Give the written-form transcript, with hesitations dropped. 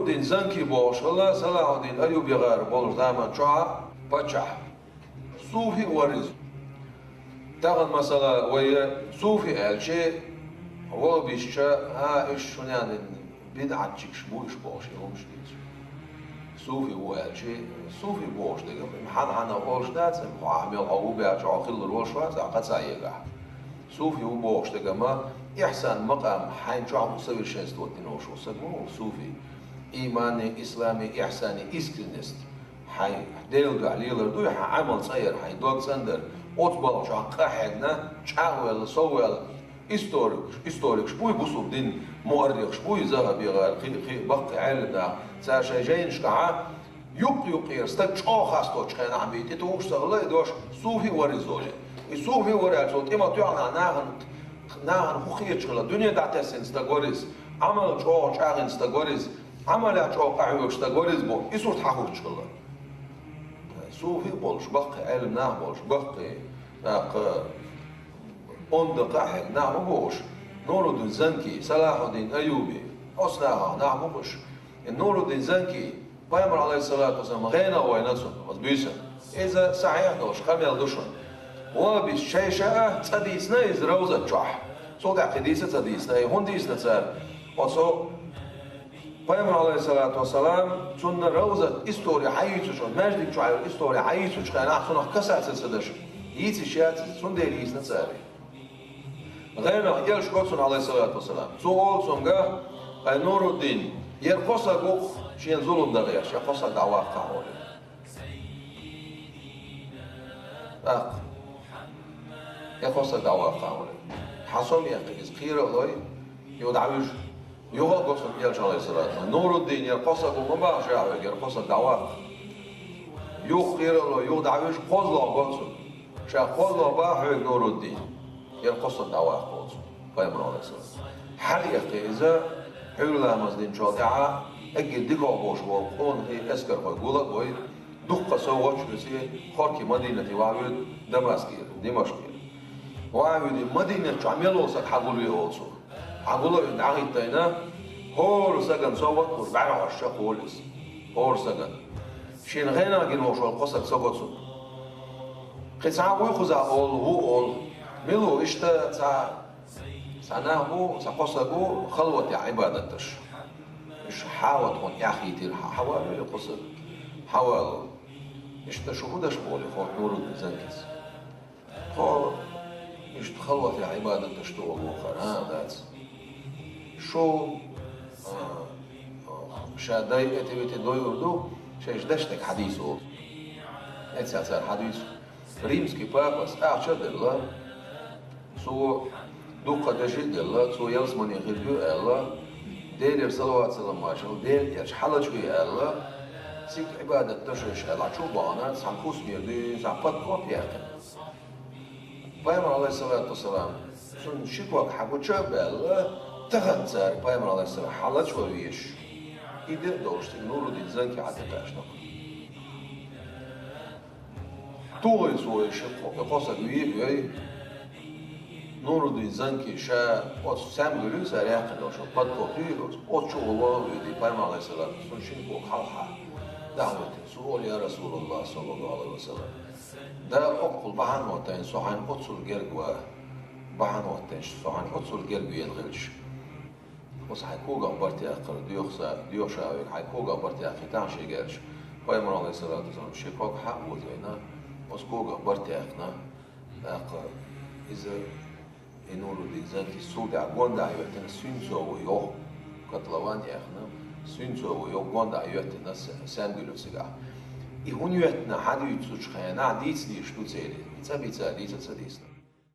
الدين زنكي بوش الله صلاح الدين أيوب يغار بولش دائما شعا بچح صوفي ورز تاخد مثلا ويا صوفي الشيء هو بيشا ها ايش شو يعني بدعة شبوش بوش يوم شديد صوفي هو الشيء صوفي بوش دقيقة محن بوش ناس عامل أو بيعش عاقل الوش واس عقد سايقة صوفي هو بوش دقيقة ما إحسان مقام حين شو عم يسوي شيء استوتين وشو سجمو صوفي إيماني إسلامي إحساني إسكنست حي ديل عليلر دوي عمل صير حي دوغ سندر أطبع شو قاحدنا شاول صوال إستوريك شبوي بصوب دين مؤرخ شبوي ذهب يغير خي بق علمنا سار شيء جاين شقعة يقير استك شو خاصتو شخنا عم بيتوش سغلا دوش صوفي ورزولي الصوفي ورزول إما تعنا ناهن خوخية شغلة الدنيا دعتسن استغوريز عمل شو شاغن استغوريز عمل شو قاعد استغوريز بو يسوت حقوق شغلة صوفي بولش بقى علم ناه بولش بقى أندق أحد نعم بوش نور الدين زنكي صلاح الدين أيوبي أصلها نعم بوش النور الدين زنكي بيامر عليه الصلاة والسلام غينا وينسون مزبيسا إذا صحيح دوش خميل دوشن وبالشيشة تصديسنا إز روزة جح صوت عقيديسة تصديسنا هنديسنا صار وصو بيامر عليه الصلاة والسلام سنة روزة إستوري حيثوش مجدك شعير إستوري حيثوش كان أحسن كسر سلسلش يتي شيات سنديريسنا صاري غيرنا يلش قصون عليه الصلاة والسلام سؤال سونغا نور الدين يرقصا قوخ شين ظلم دغيش يرقصا دعوات قهولي يرقصا دعوات قهولي حصل يقيز خير الله يدعوش يوغا قصون يلش عليه الصلاة والسلام نور الدين يرقصا قوخ ما شاعر يرقصا دعوات يوغ خير الله يدعوش قوزلا قصون شا قوزلا باحوك نور الدين يرقص الدعوة قوس بيامر عليه الصلاة حريقة إذا حول مزدين شاطعة أجل دقاء بوش وقون هي أسكر قولك وهي دقة سوى شبسي خاركي مدينة وعود دمشق وعود مدينة شعمل وسط حقولي أولسو حقولي دعيت تينا هور سجن سوى قربع عشاق قولس هور سجن شين غينا جنوش والقصة سوى سوى خسعة ويخزع أول ملو إشتا سناهو سقصقو خلوة عبادتش مش حاوت هون ياخي تير حوالي قصر حوالي إشتا شهودش بولي خو نور الزنكس خو إشتا خلوة عبادتش تو وخر دات شو شاداي اتبيت دو يردو شايش دشتك حديثو اتسا حديث ريمسكي باباس أعشد الله سو دوقة دجيل الله سو يلزمن يغيريو الله دير صلوات سلام عشان دير يش حلج بي الله سيك عبادة تشرش الله شو بانا سانكوس ميردي سانفات كوب ياكل بيامر عليه الصلاة والسلام سن شكوك حقو شاب الله تغنزار بيامر عليه السلام حلج ويش يدير دوشتي نور الدين زنكي عتقاش نقل توي سوي شكوك يقصد ويبي نور الدين زنكي شا او سام گلو سريع قدوش قد كوفيروس او شغله دي بيامر عليه الصلاة والسلام شنكو حلحة دعوة سؤال يا رسول الله صلى الله عليه وسلم ده أقل بحن واتين سوحن أتصل جرجوا بحن واتين سوحن أتصل جرجوا ينغلش بس حيكوجا برتي أقر ديوشا حيكوجا برتي أقر تعشي جرش بيامر عليه الصلاة والسلام شيكوك حق وزينا بس كوجا برتي أقر إذا نور الدين زنكي سود عقوندا يوتنا سينسو ويو كتلوان يخنا سينسو ويو قوندا يوتنا سامجلو سجا يهون يوتنا حد يتسوش خيانا ديتس ديشتو زيري بيتسا ديتس